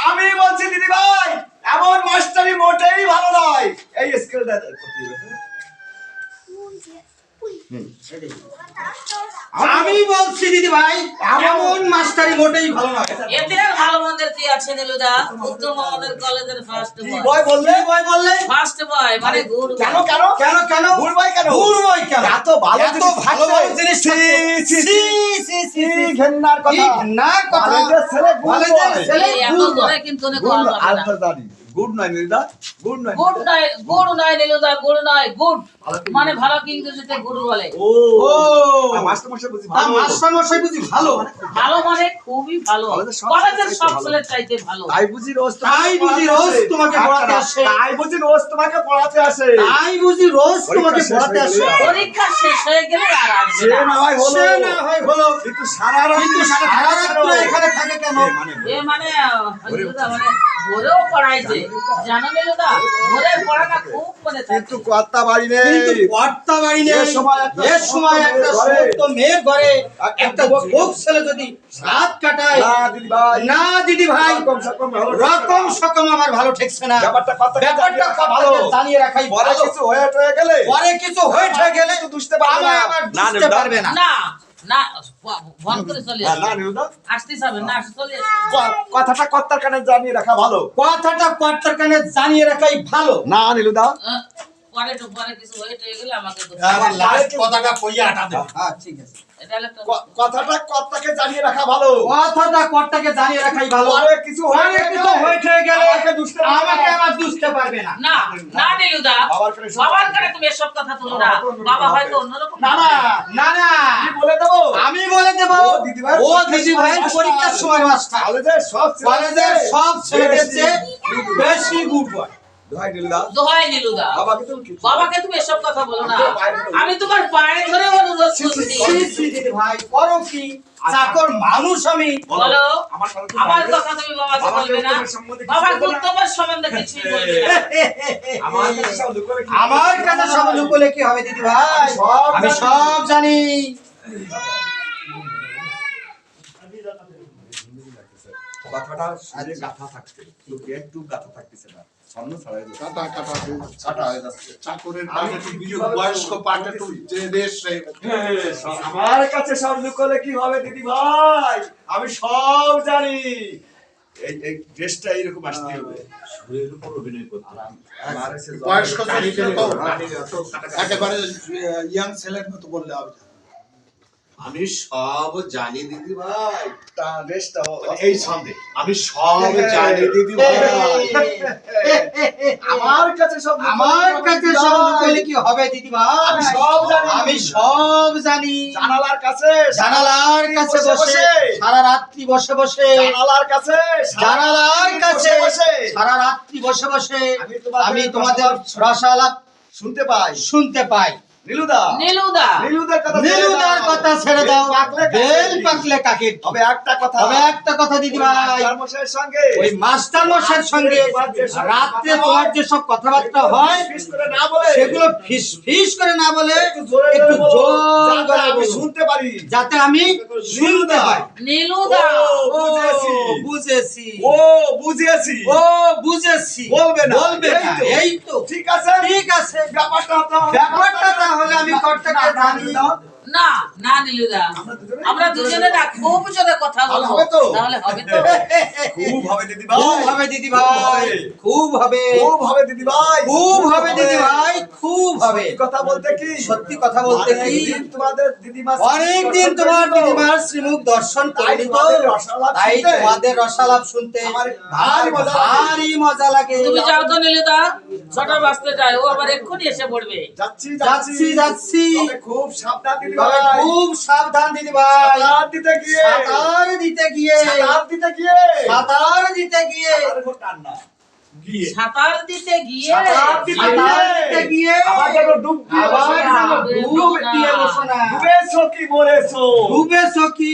আমি বলছি দিদি ভাই, এমন মাস্টারি মোটেই ভালো নয়। এই স্কেলটা আমি বলছি দিদি ভাই, এমন মাস্টারি মোটেই ভালো নয়। এতে ভালো মন্দের কি আছে নীলুদা? উত্তম আমাদের কলেজের ফার্স্ট বয় বললে ফার্স্ট বয় মানে গুড কেন ভুল বয় কেন এত ভালো জিনিস ঘেন্নার কথা ছেলে এত করে কিন্তু অনেক ভালো হবে না। গুড নয় নীলদা, গুড নয় গুড নয় নীলুদা, গুড নয়, গুড মানে ভালো কি ইংরেজিতে গুড বলে। ও মাস্টার মশাই বুঝি ভালো, মাস্টার মশাই বুঝি ভালো, ভালো মানে খুবই ভালো, কলেজের সব ছেলের চাইতে ভালো। তাই বুঝি রোজ তোমাকে পড়াতে আসে, তাই বুঝি রোজ তোমাকে পড়াতে আসে, তাই বুঝি রোজ তোমাকে পড়াতে আসে। পরীক্ষা শেষ হয়ে গেলে আর আসবে সে না। না হয় হলো, কিন্তু সারা রাত এখানে থাকে কেন? এ মানে নীলুদা মানে ভোরেও পড়াইছে, জানো নীলুদা, ভোরের পড়াটা খুব মনে থাকে। কিন্তু কর্তা বাড়ি নেই, কিন্তু কর্তা বাড়ি নেই। এর সময় একটা সমস্ত মেয়ের ঘরে একটা ভোগ ছেলে যদি রাত কাটায়, না দিদি ভাই, রকম সকম আমার ভালো ঠেকছে না। ব্যাপারটা খুব ভালো জানিয়ে রাখাই পরে ভালো। কিছু হয়ে গেলে পরে কিছু হয়ে গেলে দুষতে পারবে না, আবার বুঝতে পারবে না। না না ফোন করে চলে না আসবে, নীলদা, আসতে যাবেন না, আসতে চলে কথাটা কর্তার কানে জানিয়ে রাখা ভালো, কথাটা কর্তার কানে জানিয়ে রাখাই ভালো। না নীলদা, পরে কিছু হয়ে গেলে আমাকে আমার লাস্ট কথাটা কইয়া আটা দে। হ্যাঁ ঠিক আছে, এটা হলো একটা কথাটা কর্তাকে জানিয়ে রাখা ভালো, কথাটা কর্তাকে জানিয়ে রাখাই ভালো। পরে কিছু হয়ে গেলে আমাকে আবার দুষতে পারবে না। না না নীলুদা, বাবার কানে তুমি এসব কথা তুলো না, বাবা হয়তো অন্যরকম না না না না, আমি বলে দেব। ও দিদি ভাই পরীক্ষার সময় মাস্টার, কলেজের সব ছেলেদের চেয়ে বেশি গুড বয়। দোহাই নীলুদা, বাবাকে তুমি এসব কথা বলো না, আমি তোমার পায়ে ধরে অনুরোধ করছি। দিদি ভাই করো কি, চাকর মানুষ আমি। বলো, আমার কথা তুমি বাবাকে বলবে না, বাবা তোমার সম্বন্ধে কিছুই বলবে না। আমার কাছে সব লুকোলে কি হবে দিদি ভাই? আমি সব জানি। কথাটা শুনে গাথা থাকছে, লোকে একটু গাথা থাকতেছে না, স্বর্ণ ছাড়াই চাকরের বয়স্ক পাটে যে দেশ আমার কাছে সব লুকোলে কি হবে দিদি ভাই, আমি সব জানি। এই ড্রেসটা এরকম আসতে হবে, শরীরের উপর অভিনয় করতে বয়স্ক একেবারে ইয়াং ছেলের মতো বললে হবে। আমি সব জানি দিদি ভাই, তা ড্রেসটা এই সন্দেহ আমি সব জানি দিদি ভাই। আমার কাছে সব লুকোলে কি হবে দিদি ভাই? আমি সব জানি। জানালার কাছে বসে সারা রাত্রি বসে জানালার কাছে সারা রাত্রি বসে আমি তোমাদের রসালাপ শুনতে পাই। নীলুদার কথা ছেড়ে দাও, বেল পাকলে কাকে। তবে একটা কথা দিদি ভাই, ওই মাস্টার মশাইয়ের সঙ্গে রাত্রে তোমার যে সব কথাবার্তা হয় সেগুলো ফিস করে না বলে একটু জোর গলায় শুনতে পারি, যাতে আমি শুনতে পাই। নীলুদা, বুঝেছি। বলবে না, এই তো ঠিক আছে ব্যাপারটা তাহলে আমি কর্তাকে জানি। না না নীলুদা, আমরা দুজনে না খুব জোরে কথা বলবো, তাহলে হবে তো? খুব হবে দিদি ভাই, খুব হবে সত্যি কথা বলতে কি তোমাদের দিদিমা অনেকদিন তোমার দিদিমার শ্রীমুখ দর্শন করিনি তো, তাই তোমাদের রসালাপ শুনতে ভারী মজা লাগে। তুমি যাও তো নীলুদা, 6টা বাজতে যায়, ও আবার এক্ষুনি এসে পড়বে। যাচ্ছি খুব সাবধান দিদি তবে ভাই, খুব সাবধান দিদি ভাই। সাঁতার দিতে গিয়ে সাঁতার দিতে গিয়ে সাঁতার দিতে গিয়ে আবার যেন ডুব দিয়ে বসো না। ডুবেছো কি মরেছো, ডুবেছো কি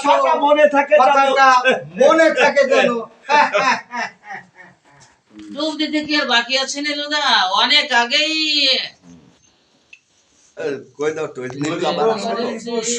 কথাটা মনে থাকে যেন। ডুব দিতে কি আর বাকি আছে নীলুদা? অনেক আগেই কই দাও তো একটু আবার আসো তো।